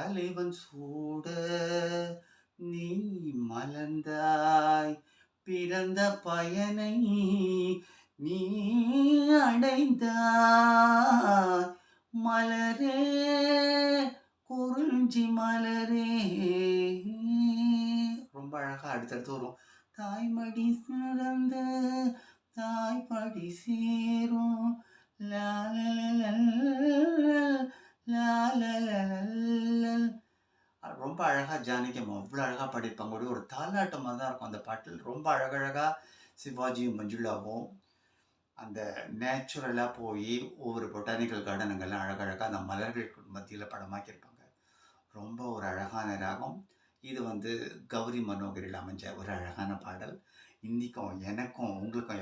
தலைவன் சூட நீ மலர்ந்தாய், பிறந்த பயனை நீ அடைந்தாய். மலரே குறிஞ்சி மலரே. ரொம்ப அழகா அடுத்தடுத்து வரும். தாய்மடி சிறந்த தாய்ப்படி சேரும் லாலலலல். ரொம்ப அழகா ஜானகி அம்மா அவ்வளோ அழகா பாடியிருப்பாங்க. ஒரு தாலாட்டம் மாதிரி தான் இருக்கும் அந்த பாட்டில். ரொம்ப அழகழகா சிவாஜியும் மஞ்சுளாவும் அந்த நேச்சுரலாக போய் ஒவ்வொரு பொட்டானிக்கல் கார்டன் அங்கெல்லாம் அழகழகாக அந்த மலர்களுக்கு மத்தியில் படமாக்கியிருப்பாங்க. ரொம்ப ஒரு அழகான ராகம். இது கௌரி மனோகரில் அமைஞ்ச ஒரு அழகான பாடல். இன்றைக்கும் எனக்கும் உங்களுக்கும்